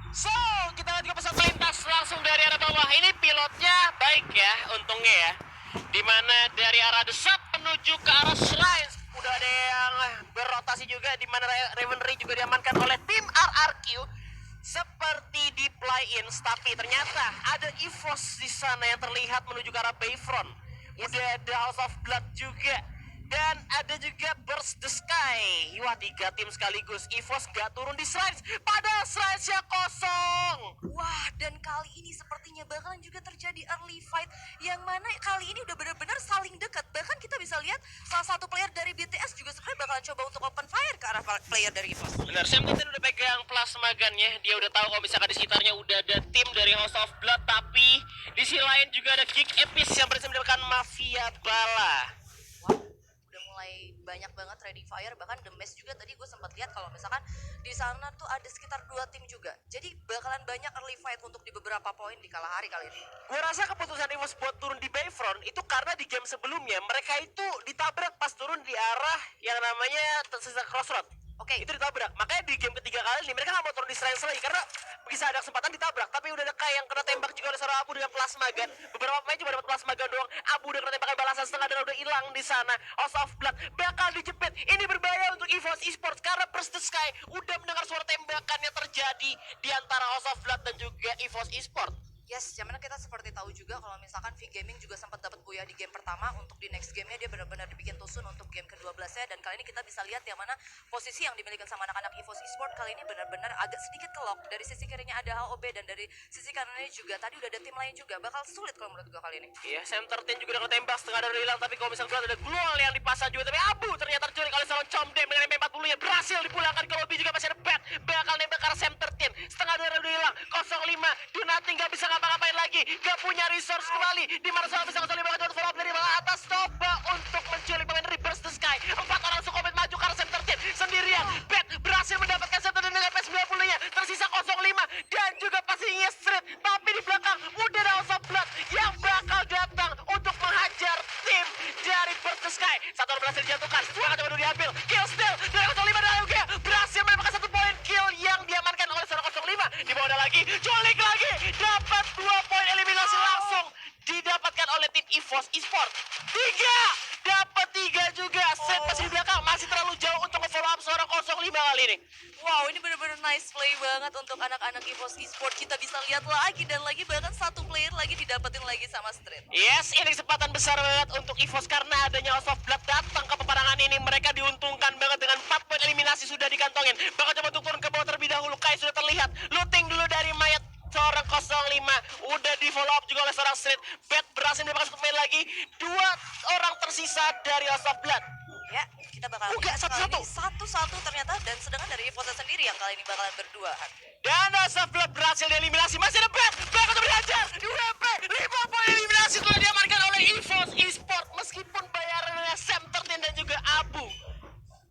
So, kita lihat juga pesawat melintas langsung dari arah bawah. Ini pilotnya baik ya, untungnya ya. Dimana dari arah desat menuju ke arah shrine. Udah ada yang berotasi juga, dimana Ravenry juga diamankan oleh tim RRQ. Seperti di play-ins, tapi ternyata ada EVOS di sana yang terlihat menuju ke arah Bayfront. Udah ada House of Blood juga. Dan ada juga Burst the Sky. Wah, 3 tim sekaligus. EVOS gak turun di Shrines, padahal Shrines-nya kosong. Wah, dan kali ini sepertinya bakalan juga terjadi early fight yang mana kali ini udah benar-benar saling dekat. Bahkan kita bisa lihat salah satu player dari BTS juga sebenarnya bakalan coba untuk open fire ke arah player dari EVOS. Benar, Sam Titan udah pegang plasma gun-nya. Dia udah tahu kalau misalkan di sekitarnya udah ada tim dari House of Blood, tapi di sisi lain juga ada Geek Epis yang berhasil mendapatkan Mafia Bala. Wah, udah mulai banyak banget ready fire. Bahkan The Mess juga tadi gue sempat lihat kalau misalkan di sana tuh ada sekitar 2 tim juga. Jadi bakalan banyak early fight untuk di beberapa poin di Kalahari kali ini. Gue rasa keputusan EVOS buat turun di Bayfront itu karena di game sebelumnya mereka itu ditabrak pas turun di arah yang namanya tersisa Crossroad. Oke. Itu ditabrak. Makanya di game ketiga kali ini mereka nggak mau turun di Shrines lagi karena bisa ada kesempatan ditabrak. Tapi udah ada kayak yang kena tembak juga oleh seorang Abu dengan plasma gun. Beberapa pemain cuma dapat plasma gun doang. Abu udah kena tembakan balasan setengah dan udah hilang di sana. House of Blood bakal dijepit. Ini berbahaya untuk EVOS Esports karena Burst the Sky udah mendengar suara tembakan yang terjadi di antara House of Blood dan juga EVOS Esports. Yes, yang mana kita seperti tahu juga kalau misalkan V Gaming juga sempat dapat buyah di game pertama. Untuk di next gamenya dia benar-benar dibikin tusun untuk game ke-12-nya. Dan kali ini kita bisa lihat yang mana posisi yang dimiliki sama anak-anak EVOS Esports kali ini benar-benar agak sedikit kelok. Dari sisi kirinya ada HOB dan dari sisi kanannya juga tadi udah ada tim lain juga. Bakal sulit kalau menurut gue kali ini. Iya, center tim juga udah ketembak setengah dari hilang. Tapi kalau misalnya ada Glual yang dipasang juga. Tapi Abu ternyata terculik oleh seorang Comde dengan MP40 yang berhasil dipulangkan ke lobby juga. Masih ada Bat bakal nembak ke arah center tim. Setengah dari udah hilang. 05 Donati nggak bisa ngapa-ngapain lagi. Gak punya resource kembali. Di mana seorang bisa 05 coba follow up dari bawah atas. Coba untuk menculik pemain dari Burst the Sky. 4 orang langsung komit maju ke arah center tim sendirian. Bat berhasil mendapatkan center tim dengan P90-nya. Tersisa 05 dan juga pastinya Street. Tapi di belakang udah ada House of Blood yang bakal datang untuk menghajar tim dari Burst the Sky. Satu orang berhasil dijatuhkan. Setelah coba dulu diambil. Kill steal dari 05 dan juga berhasil mendapatkan 1 poin kill yang diamankan oleh seorang 05. Di bawah ada lagi. Culik lagi. Dapat 2 poin eliminasi langsung didapatkan oleh tim EVOS Esports. 3 dapat 3 juga. Set masih di belakang, masih terlalu jauh untuk nge-follow up seorang 05 kali ini. Wow, ini benar-benar nice play banget untuk anak-anak EVOS Esports. Kita bisa lihat lagi dan lagi, bahkan 1 player lagi didapetin lagi sama Street. Yes, ini kesempatan besar banget untuk EVOS karena adanya House of Blood datang ke peperangan ini. Mereka diuntungkan banget dengan 4 poin eliminasi sudah dikantongin. Bakal coba untuk turun ke bawah terlebih dahulu. Kai sudah terlihat. Looting dulu dari mayat seorang 05. Udah di follow up juga oleh seorang Street. Bet berhasil mendapatkan 1 poin lagi. 2 orang tersisa dari House of Blood. Ya, kita bakal lihat kali ini satu-satu ternyata, dan sedangkan dari EVOS sendiri yang kali ini bakalan berduaan. Dan House of Blood berhasil dieliminasi. Masih ada Bet. Bet untuk berhajar. Di WP 5 poin eliminasi telah diamankan oleh EVOS Esports. Meskipun bayarannya Sam 13 dan juga Abu.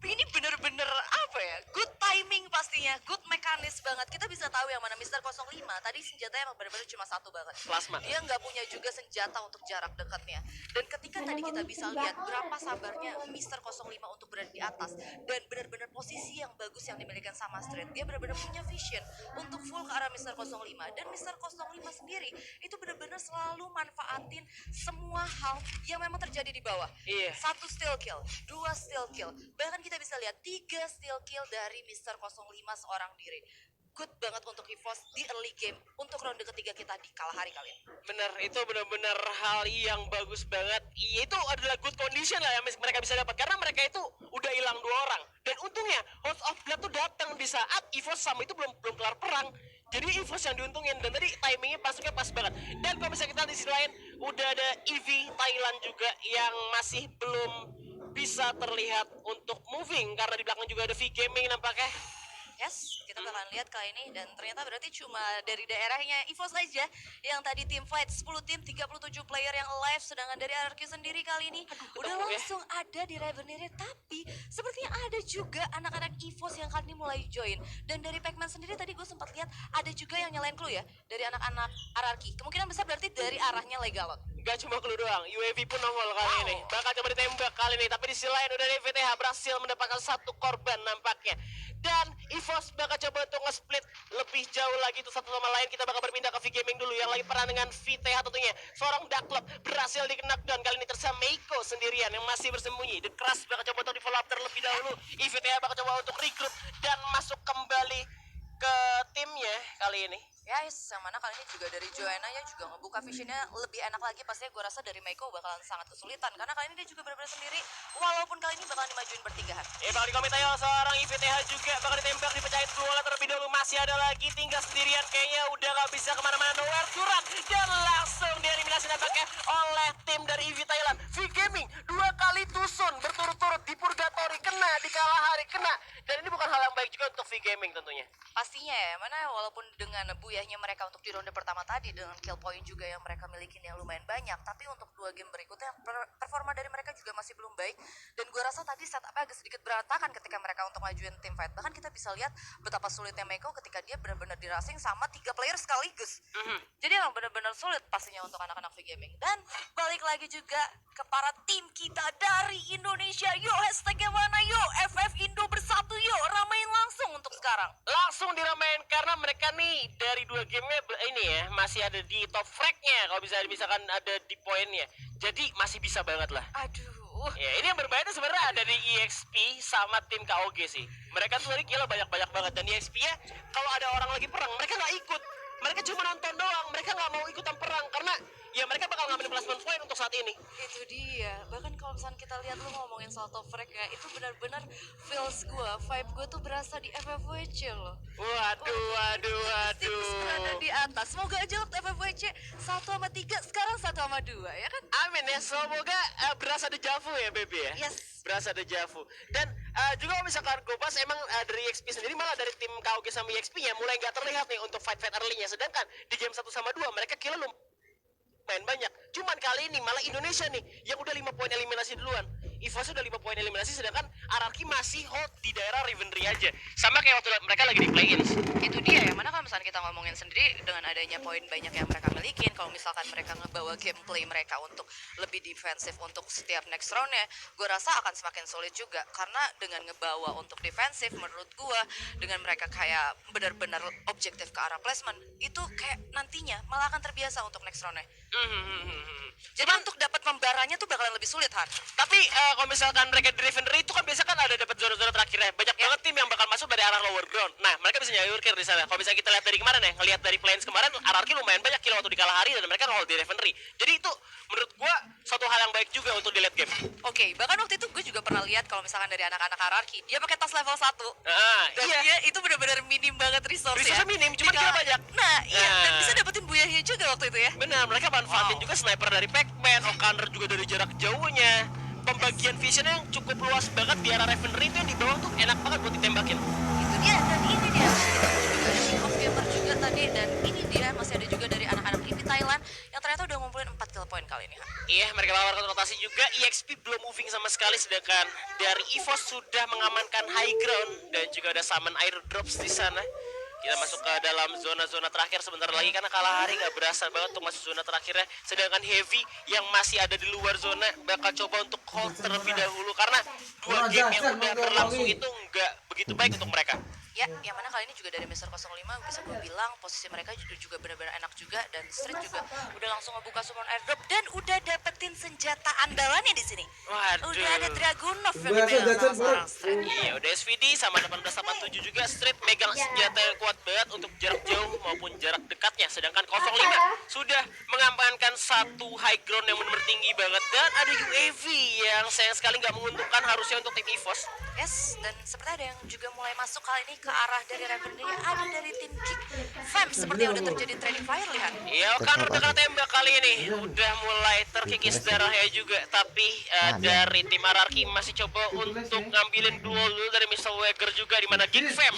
Ini bener-bener apa ya, good timing pastinya, good mekanis banget. Kita bisa tahu yang mana Mister 05 tadi senjatanya emang bener-bener cuma 1 banget. Plasma. Dia nggak punya juga senjata untuk jarak dekatnya. Dan ketika tadi kita bisa lihat berapa sabarnya Mister 05 untuk berada di atas, dan bener-bener posisi yang bagus yang dimiliki sama Street. Dia bener-bener punya vision untuk full ke arah Mister 05. Dan Mister 05 sendiri itu bener-bener selalu manfaatin semua hal yang memang terjadi di bawah. Iya. 1 steal kill, 2 steal kill, bahkan kita bisa lihat 3 steal kill dari Mister 05 seorang diri. Good banget untuk EVOS di early game untuk ronde ketiga kita di Kalahari kali ini. Bener, itu benar-benar hal yang bagus banget. Itu adalah good condition lah yang mereka bisa dapat karena mereka itu udah hilang 2 orang. Dan untungnya House of Blood tuh datang di saat EVOS sama itu belum kelar perang. Jadi EVOS yang diuntungin dan tadi timingnya masuknya pas banget. Dan kalau misalnya kita di sisi lain udah ada EV Thailand juga yang masih belum bisa terlihat untuk moving karena di belakang juga ada V Gaming nampaknya. Yes, kita bakalan lihat kali ini, dan ternyata berarti cuma dari daerahnya EVOS aja yang tadi tim fight 10 tim 37 player yang live, sedangkan dari RRQ sendiri kali ini udah langsung ada di Ravenry. Tapi sepertinya ada juga anak-anak EVOS yang kali ini mulai join, dan dari Pacman sendiri tadi gue sempat lihat ada juga yang nyalain clue ya dari anak-anak RRQ. Kemungkinan besar berarti dari arahnya Legalot. Gak cuma clue doang, UAV pun nongol kali ini. Bakal coba ditembak kali ini, tapi di sisi lain udah dari VTH berhasil mendapatkan 1 korban nampaknya. Dan EVOS bakal coba untuk nge-split lebih lebih jauh lagi tuh satu sama lain, kita bakal berpindah ke V-Gaming dulu yang lagi peran dengan VTH tentunya. Seorang Dark Club berhasil di-knockdown, kali ini tersisa Meiko sendirian yang masih bersembunyi. The Crush bakal coba untuk di-follow up terlebih dahulu. IVTH bakal coba untuk regroup dan masuk kembali ke timnya kali ini. Ya, yang mana kali ini juga dari Joanna yang juga ngebuka visionnya lebih enak lagi. Pastinya gue rasa dari Meiko bakalan sangat kesulitan karena kali ini dia juga benar-benar sendiri, walaupun kali ini bakalan dimajuin bertigaan. Bakal dikomentai oleh seorang IVTH juga, bakal ditembak, dipecahin bola terlebih dahulu. Masih ada lagi, tinggal sendirian kayaknya udah gak bisa kemana-mana. Nowhere curang dan langsung dieliminasi nampaknya oleh tim dari EV Thailand. V-Gaming 2 kali tusun berturut-turut di Purgatory, kena di Kalahari, kena. Dan ini bukan hal yang baik juga untuk V-Gaming tentunya. Pastinya ya, mana walaupun dengan buyahnya mereka untuk di ronde pertama tadi dengan kill point juga yang mereka milikin yang lumayan banyak, tapi untuk 2 game berikutnya performa dari mereka juga masih belum baik. Dan gue rasa tadi setupnya agak sedikit berantakan ketika mereka untuk ngajuin tim fight. Bahkan kita bisa lihat betapa sulitnya Meiko ketika dia benar-benar dirasing sama 3 player sekaligus. Jadi emang benar-benar sulit pastinya untuk anak-anak V-Gaming. Dan balik lagi juga ke para tim kita dari Indonesia. Yuk, hashtagnya mana yuk? FF Indo bersatu yuk, ramein langsung untuk sekarang. Langsung diramein karena mereka nih dari 2 gamenya ini ya masih ada di top fragnya, kalau bisa misalkan ada di poinnya. Jadi masih bisa banget lah. Aduh. Ya, ini yang berbeda sebenarnya ada di EXP sama tim KOG sih. Mereka tuh gila banyak-banyak banget, dan EXP-nya kalau ada orang lagi perang mereka nggak ikut. Mereka cuma nonton doang, mereka nggak mau ikutan perang karena ya mereka bakal ngambil placement point untuk saat ini. Itu dia. Bahkan kalau misalnya kita lihat lu ngomongin soal top frag ya, itu benar-benar feels gue, vibe gue tuh berasa di FFWC loh. Waduh. Terus berada di atas. Semoga aja waktu FFWC 1 sama 3 sekarang 1 sama 2 ya kan? Amin ya, semoga berasa dejavu ya Baby ya. Yes. Berasa dejavu. Dan juga kalau misalkan gue bahas emang dari EXP sendiri malah dari tim KOG sama EXP-nya mulai nggak terlihat nih untuk fight early-nya. Sedangkan di game 1 sama 2 mereka kill lumayan banyak. Cuman kali ini malah Indonesia nih yang udah 5 poin eliminasi duluan. EVOS udah 5 poin eliminasi, sedangkan Ararki masih hold di daerah Rivenry aja. Sama kayak waktu mereka lagi di play-ins. Itu dia ya, mana kalau misalnya kita ngomongin sendiri dengan adanya poin banyak yang mereka milikin, kalau misalkan mereka ngebawa gameplay mereka untuk lebih defensif untuk setiap next roundnya, gue rasa akan semakin sulit juga. Karena dengan ngebawa untuk defensif, menurut gue dengan mereka kayak benar-benar objektif ke arah placement, itu kayak nantinya malah akan terbiasa untuk next roundnya. Jadi untuk dapat membaranya tuh bakalan lebih sulit, Han. Tapi kalau misalkan mereka di Rivenry itu kan biasa kan ada dapat zona-zona terakhirnya. Banyak banget tim yang bakal masuk dari arah lower ground. Nah, mereka bisa nyari urkir di sana. Kalau misalnya kita lihat dari kemarin ya, ngelihat dari plains kemarin, Ararki lumayan banyak kill waktu di Kalahari dan mereka roll di Rivenry. Jadi itu menurut gua suatu hal yang baik juga untuk di late game. Oke, bahkan waktu itu gue juga pernah lihat kalau misalkan dari anak-anak Ararki, dia pakai tas level 1. Dan Iya. dia itu benar-benar minim banget resource ya. Resource minim, cuma kill banyak. Nah, iya, dan bisa dapetin buyahnya juga waktu itu ya. Benar, mereka manfaatin juga sniper dari Pac-Man, Okaner juga dari jarak jauhnya. Pembagian visionnya yang cukup luas banget di arah Rivenry itu yang di bawah tuh enak banget buat ditembakin. Itu dia, dan ini dia juga ada King of Gamer juga tadi, dan ini dia masih ada juga dari anak-anak EV Thailand yang ternyata udah ngumpulin 4 kill point kali ini. Iya, mereka lawan rotasi juga. EXP belum moving sama sekali, sedangkan dari EVOS sudah mengamankan high ground dan juga ada summon airdrops di sana. Kita masuk ke dalam zona-zona terakhir sebentar lagi karena Kalahari nggak berasa banget untuk masuk zona terakhirnya. Sedangkan Heavy yang masih ada di luar zona bakal coba untuk hold terlebih dahulu karena 2 game yang udah berlangsung itu nggak begitu baik untuk mereka. Ya, yang mana kali ini juga dari Mr. 05 bisa gue bilang posisi mereka juga benar-benar enak juga, dan Street juga udah langsung ngebuka summon airdrop dan udah dapetin senjata andalannya di sini. Waduh. Udah ada Dragunov yang dipegang sama seorang Street. Iya, udah SVD sama 1887 juga. Street megang senjata yang kuat banget untuk jarak jauh maupun jarak dekatnya. Sedangkan 05 sudah mengamankan satu high ground yang benar-benar tinggi banget. Dan ada UAV yang sayang sekali nggak menguntungkan harusnya untuk tim EVOS. Yes, dan seperti ada yang juga mulai masuk kali ini ke arah dari Rivenry, ada dari tim Kick Fam seperti yang udah terjadi training fire, lihat. Iya, kan udah kena tembak kali ini. Udah mulai terkikis darahnya juga. Tapi dari tim Ararki masih coba untuk ngambilin duel dulu dari Mr. Wager juga, di mana Geek Fam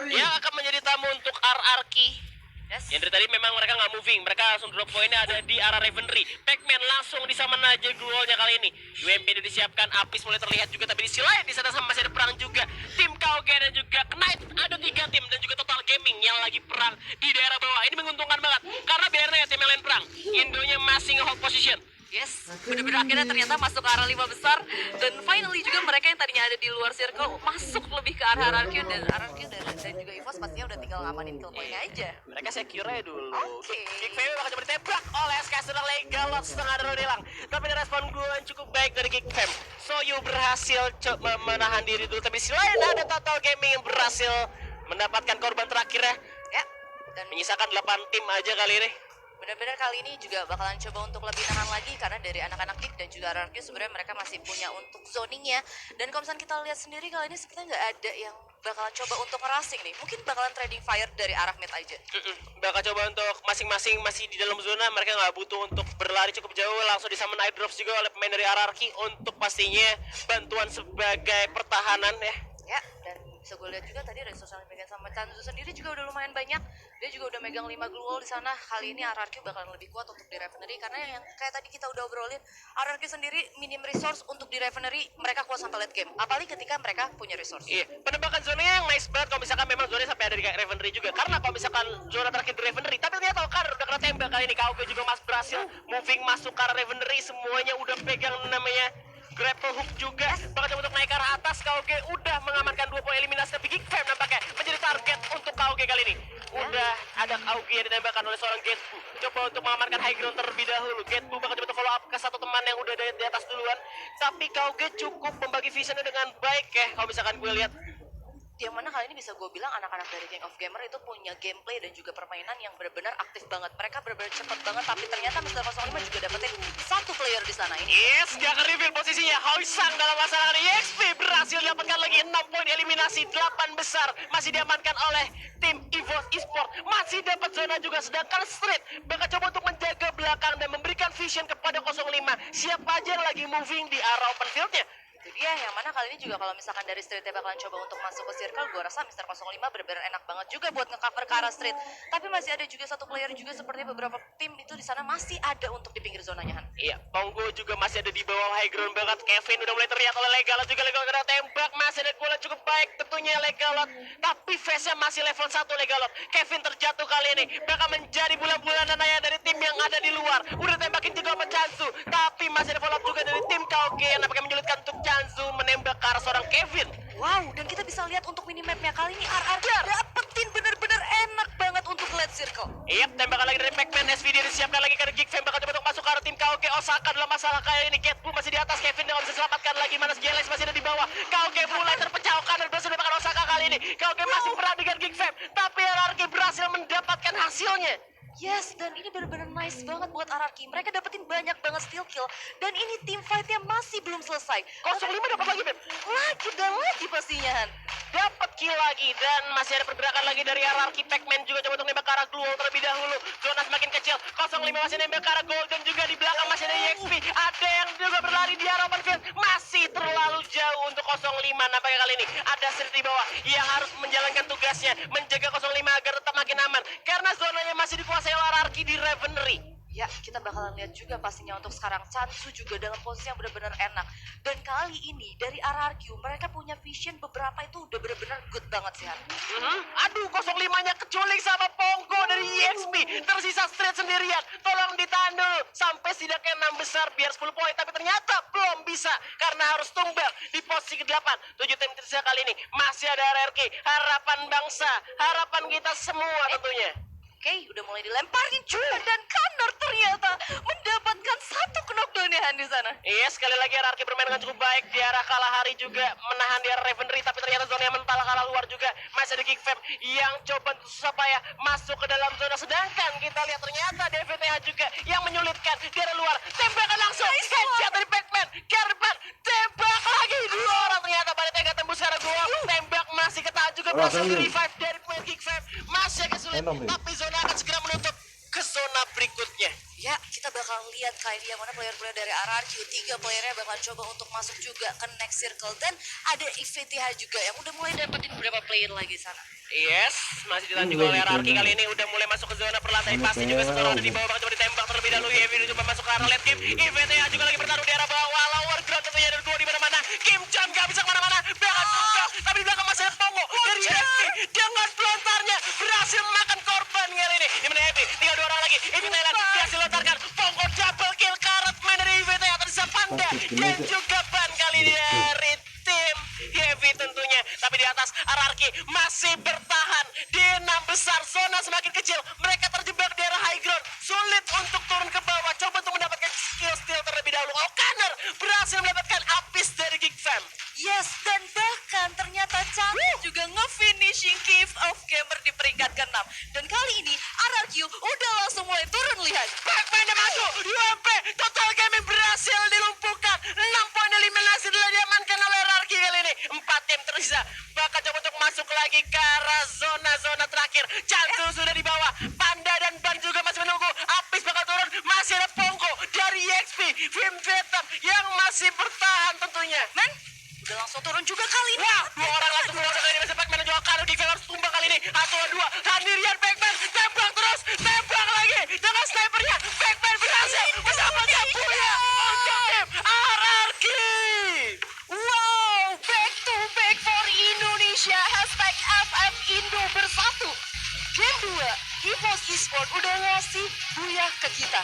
yang akan menjadi tamu untuk Ararki. Yes. Yang dari tadi memang mereka nggak moving, mereka langsung drop poinnya ada di arah Rivenry. Pac-Man langsung disaman aja duelnya kali ini. UMP udah disiapkan, Apis mulai terlihat juga, tapi di sisi lain di sana sama masih ada perang juga. Tim KOG dan juga Knight, ada 3 tim dan juga Total Gaming yang lagi perang di daerah bawah. Ini menguntungkan banget karena biarnya tim yang lain perang, Indonya masih nge-hold position. Yes, bener-bener akhirnya ternyata masuk ke arah 5 besar, dan finally juga mereka yang tadinya ada di luar circle masuk lebih ke arah Ararki, dan Ararki dan juga EVOS pastinya udah tinggal tinggal ngamanin kill point aja. Mereka secure dulu. Oke. Kick VW bakal coba ditembak oleh Skystar Legalot setengah drone hilang. Tapi ada respon gue cukup baik dari Kick Fam. Soyu berhasil menahan diri dulu. Tapi di sisi lain ada Total Gaming yang berhasil mendapatkan korban terakhirnya. Ya. Dan Menyisakan 8 tim aja kali ini. benar-benar kali ini juga bakalan coba untuk lebih nahan lagi karena dari anak-anak Kick dan juga RRQ sebenarnya mereka masih punya untuk zoningnya. Dan kalau misalnya kita lihat sendiri kali ini sepertinya nggak ada yang bakalan coba untuk ngerasing nih. Mungkin bakalan trading fire dari arah mid aja. Bakal coba untuk masing-masing masih di dalam zona. Mereka nggak butuh untuk berlari cukup jauh. Langsung disummon eye drops juga oleh pemain dari RRQ untuk pastinya bantuan sebagai pertahanan ya. Ya, dan bisa gue lihat juga tadi resource yang dipegang sama Chanzu sendiri juga udah lumayan banyak. Dia juga udah megang 5 glue wall di sana. Kali ini RRQ bakalan lebih kuat untuk di Refinery karena yang kayak tadi kita udah obrolin, RRQ sendiri minim resource untuk di Refinery, mereka kuat sampai late game. Apalagi ketika mereka punya resource. Iya, penembakan zonanya yang nice banget kalau misalkan memang zonanya sampai ada di Refinery juga. Karena kalau misalkan zona terakhir di Refinery, tapi ternyata Okar udah kena tembak kali ini. KOG juga berhasil moving masuk ke arah Refinery, semuanya udah pegang namanya grapple hook juga. Bakal coba untuk naik ke arah atas. KOG udah mengamankan 2 poin eliminasi, tapi Geek Fam nampaknya menjadi target untuk KOG kali ini. Udah ada KOG yang ditembakkan oleh seorang Getbu. Coba untuk mengamankan high ground terlebih dahulu. Getbu bakal coba untuk follow up ke satu teman yang udah di atas duluan. Tapi KOG cukup membagi visionnya dengan baik ya, kalau misalkan gue lihat. Yang mana kali ini bisa gue bilang anak-anak dari King of Gamer itu punya gameplay dan juga permainan yang benar-benar aktif banget. Mereka benar-benar cepet banget, tapi ternyata Mr. 05 juga dapetin satu player di sana ini. Yes, gak ke-reveal posisinya. Hoisang dalam masalah ini. EXP berhasil dapatkan lagi 6 poin eliminasi. 8 besar masih diamankan oleh tim EVOS Esport. Masih dapat zona juga, sedangkan Street bakal coba untuk menjaga belakang dan memberikan vision kepada 05. Siapa aja yang lagi moving di arah open fieldnya. Itu dia yang mana kali ini juga kalau misalkan dari Streetnya bakalan coba untuk masuk ke circle, gue rasa Mr. 05 benar-benar enak banget juga buat nge-cover ke arah Street. Tapi masih ada juga satu player juga seperti beberapa tim itu di sana masih ada untuk di pinggir zonanya, Han. Iya, Pongo juga masih ada di bawah high ground banget. Kevin udah mulai terlihat oleh Legalot juga. Legalot kena tembak, masih ada bola cukup baik tentunya Legalot. Tapi face-nya masih level 1 Legalot. Kevin terjatuh kali ini, bakal menjadi bulan-bulanan ayah dari tim yang ada di luar. Udah tembakin juga sama Chansu, tapi masih ada follow up juga dari tim KOG yang nampaknya menyulitkan untuk Chansu menembak ke arah seorang Kevin. Wow, dan kita bisa lihat untuk minimapnya kali ini RR dapetin bener-bener enak banget untuk late circle. Iya, tembakan lagi dari Pac-Man. SVD disiapkan lagi karena Geek Fam bakal coba untuk masuk ke arah tim KOG. Osaka dalam masalah kali ini. Catbull masih di atas. Kevin tidak bisa selamatkan lagi. Manas Jeles masih ada di bawah. KOG mulai terpecahkan dan berhasil mendapatkan Osaka kali ini. KOG masih berada dengan Geek Fam, tapi RRQ berhasil mendapatkan hasilnya. Yes, dan ini benar-benar nice banget buat RRQ. Mereka dapetin banyak banget steal kill. Dan ini team fight-nya masih belum selesai. 05 dapat lagi, Beb. Lagi dan lagi pastinya, Han. Dapat kill lagi dan masih ada pergerakan lagi dari RRQ. Pac-Man juga coba untuk nembak ke arah Glue terlebih dahulu. Zona semakin kecil. 05 masih nembak ke arah Golden juga di belakang masih ada EXP. Ada yang juga berlari di arah open field. Masih terlalu jauh untuk 05 nampaknya kali ini. Ada Street di bawah yang harus menjalankan tugasnya, menjaga 05 agar tetap makin aman. Karena zonanya masih dikuasai oleh RRQ di Refinery. Ya, kita bakalan lihat juga pastinya untuk sekarang Chansu juga dalam posisi yang benar-benar enak. Dan kali ini dari RRQ mereka punya vision beberapa itu udah benar-benar good banget sih, Han. Aduh, 05-nya keculik sama Pongo dari EXP. Tersisa Street sendirian. Tolong ditahan dulu sampai setidaknya 6 besar biar 10 poin. Tapi ternyata belum bisa karena harus tumbang di posisi ke-8. 7 tim tersisa kali ini masih ada RRQ. Harapan bangsa, harapan kita semua tentunya. Oke, udah mulai dilemparin juga dan Connor ternyata mendapatkan satu knockdown ya, Han, di sana. Iya, sekali lagi RRQ bermain dengan cukup baik di arah Kalahari juga menahan di arah Refinery, tapi ternyata zona yang mental ke arah luar juga masih ada Geek Fam yang coba susah payah masuk ke dalam zona, sedangkan kita lihat ternyata DVTH juga yang menyulitkan di arah luar. Tembakan langsung, headshot dari Pac-Man, Kerban, tembak lagi 2 orang ternyata pada tega tembus ke arah gua. Tembak masih ketahan juga, berhasil di revive dari pemain Geek Fam, masih agak sulit, tapi zona akan segera menutup ke zona berikutnya. Ya, kita bakal lihat kali ini yang mana player-player dari RRQ. 3 playernya bakal coba untuk masuk juga ke next circle. Dan ada IVTH juga yang udah mulai dapetin beberapa player lagi sana. Yes, masih ditahan juga oleh RRQ kali ini udah mulai masuk ke zona perlantai pasti juga setelah ada di bawah bakal coba ditembak terlebih dahulu. Yevi coba masuk ke arah late game. IVTH juga lagi bertaruh di arah bawah. Lower ground tentunya ada 2 di mana-mana. Kim Chan gak bisa kemana-mana. Banget juga, tapi di belakang masih ada Pongo dari Yevi dengan pelontarnya berhasil makan korban kali ini. Di mana Yevi? Tinggal 2 orang lagi. Yevi Thailand berhasil lontarkan. Pongo double kill karet main dari IVTH tersisa Panda dan juga ban kali ini dari tim Yevi tentunya. Tapi di atas RRQ masih bertahan di 6 besar, zona semakin kecil. Mereka terjebak di area high ground. Sulit untuk turun ke bawah. Coba untuk mendapatkan skill steal terlebih dahulu. O'Connor berhasil mendapatkan apis dari Geek Fam. Yes, dan bahkan ternyata Cantik juga nge-finishing Cave of Gamer di peringkat ke-6. Dan kali ini RRQ udah langsung mulai turun, lihat. Pac-Man yang masuk, UMP, Total Gaming berhasil dilumpuhkan. 6 poin eliminasi telah diamankan oleh RRQ kali ini. 4 tim tersisa, bakal coba untuk masuk lagi ke arah zona-zona terakhir. Jantung sudah di bawah, Panda dan Ban juga masih menunggu. Apis bakal turun, masih ada Pongko dari EXP, Vim Vietnam yang masih bertahan tentunya. Men, udah langsung turun juga kali ini. Wah, 2 orang langsung keluar dari masa Pac-Man dan juga Karo di Venom harus tumbang kali ini. 1-2, sendirian Pac-Man, tembak terus, tembak lagi dengan snipernya. Pac-Man berhasil mendapatkan punya untuk tim RRQ. Wow, back to back for Indonesia. Hashtag FF Indo bersatu. Game 2, EVOS Esport udah ngasih buyah ke kita.